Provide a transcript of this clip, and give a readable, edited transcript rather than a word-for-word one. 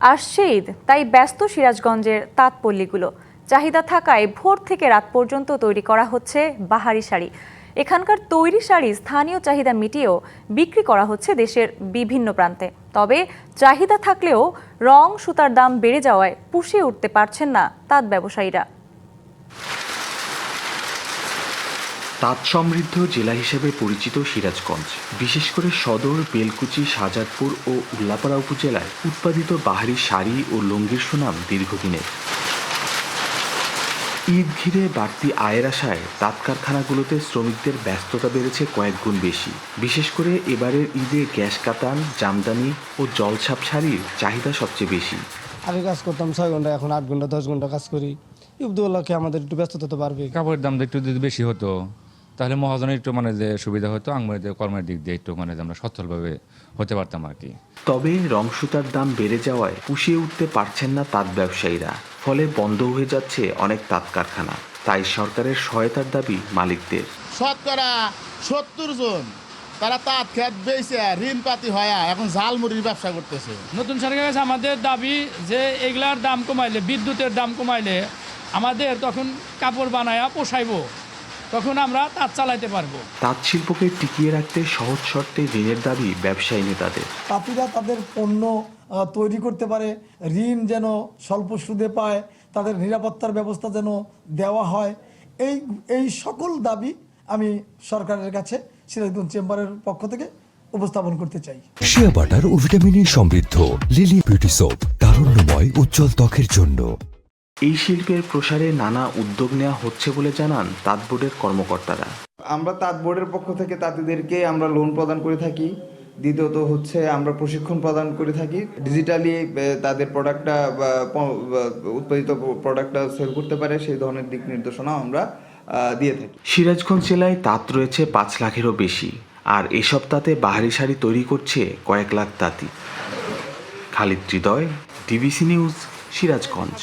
আসছে ঈদ, তাই ব্যস্ত সিরাজগঞ্জের তাঁতপল্লীগুলো। চাহিদা থাকায় ভোর থেকে রাত পর্যন্ত তৈরি করা হচ্ছে বাহারি শাড়ি। এখানকার তৈরি শাড়ি স্থানীয় চাহিদা মিটিয়েও বিক্রি করা হচ্ছে দেশের বিভিন্ন প্রান্তে। তবে চাহিদা থাকলেও রং সুতার দাম বেড়ে যাওয়ায় পুষিয়ে উঠতে পারছেন না তাঁত ব্যবসায়ীরা। তাঁত সমৃদ্ধ জেলা হিসেবে পরিচিত সিরাজগঞ্জ, বিশেষ করে সদর, বেলকুচি, শাহজাদপুর ও উল্লাপাড়া উপজেলায় উৎপাদিত বাহারি শাড়ি ও লুঙ্গির সুনাম দীর্ঘদিনের। ঈদ ঘিরে বাড়তি আয়ের আশায় তাঁত কারখানাগুলোতে শ্রমিকদের ব্যস্ততা বেড়েছে কয়েক গুণ বেশি। বিশেষ করে এবারের ঈদে গ্যাস কাতান, জামদানি ও জলছাপ শাড়ির চাহিদা সবচেয়ে বেশি। আগে কাজ করতাম 6 ঘন্টা, এখন 8 ঘন্টা 10 ঘন্টা কাজ করি। ঈদুল্লাহকে আমাদের একটু ব্যস্ততা তো বাড়বে। কাপড়ের দামটা একটু যদি বেশি হতো তাহলে মহাজনের একটু যে সুবিধা হতো, আমাদের কর্মের দিক দিয়ে একটু আমরা সচ্ছলভাবে হতে পারতাম আর কি। তবে রং সুতার দাম বেড়ে যাওয়ায় পুষিয়ে উঠতে পারছেন না তাঁত ব্যবসায়ীরা। ফলে বন্ধ হয়ে যাচ্ছে অনেক তাঁত কারখানা। তাই সরকারের সহায়তার দাবি মালিকদের। শতকরা 70 জন তারা তাঁত খেত বেচে ঋণ পাতি হয় এখন ঝালমুড়ির ব্যবসা করতেছে। নতুন সরকারের কাছে আমাদের দাবি যে এগুলার দাম কমাইলে, বিদ্যুতের দাম কমাইলে আমাদের তখন কাপড় বানায়া পোষাইবো, তখন আমরা তাঁত চালাইতে পারবো। তাঁত শিল্পকে টিকিয়ে রাখতে সহজ শর্তে ঋণের দাবি ব্যবসায়ী নেতাদের। তাঁতিরা তাদের পণ্য তৈরি করতে পারে, ঋণ যেন স্বল্প সুদে পায়, তাদের নিরাপত্তার ব্যবস্থা যেন দেওয়া হয়, এই সকল দাবি আমি সরকারের কাছে সিরাজগঞ্জ চেম্বারের পক্ষ থেকে উপস্থাপন করতে চাই। শিয়া বাটার ও ভিটামিনে সমৃদ্ধ লিলি বিউটি সোপ, তারুণ্যময় উজ্জ্বল ত্বকের জন্য। এই শিল্পের প্রসারে নানা উদ্যোগ নেওয়া হচ্ছে বলে জানান তাঁত বোর্ডের কর্মকর্তারা। আমরা তাঁত বোর্ডের পক্ষ থেকে তাঁতিদেরকে আমরা লোন প্রদান করে থাকি। দ্বিতীয়ত হচ্ছে আমরা প্রশিক্ষণ প্রদান করে থাকি। ডিজিটালি তাদের প্রোডাক্টটা উৎপাদিত প্রোডাক্টটা সেল করতে পারে সেই ধরনের দিক নির্দেশনা আমরা দিয়ে থাকি। সিরাজগঞ্জ জেলায় তাঁত রয়েছে 5 লাখেরও বেশি, আর এসব তাঁতে বাহারি শাড়ি তৈরি করছে কয়েক লাখ তাঁতি। খালিদ হৃদয়, ডিবিসি নিউজ, সিরাজগঞ্জ।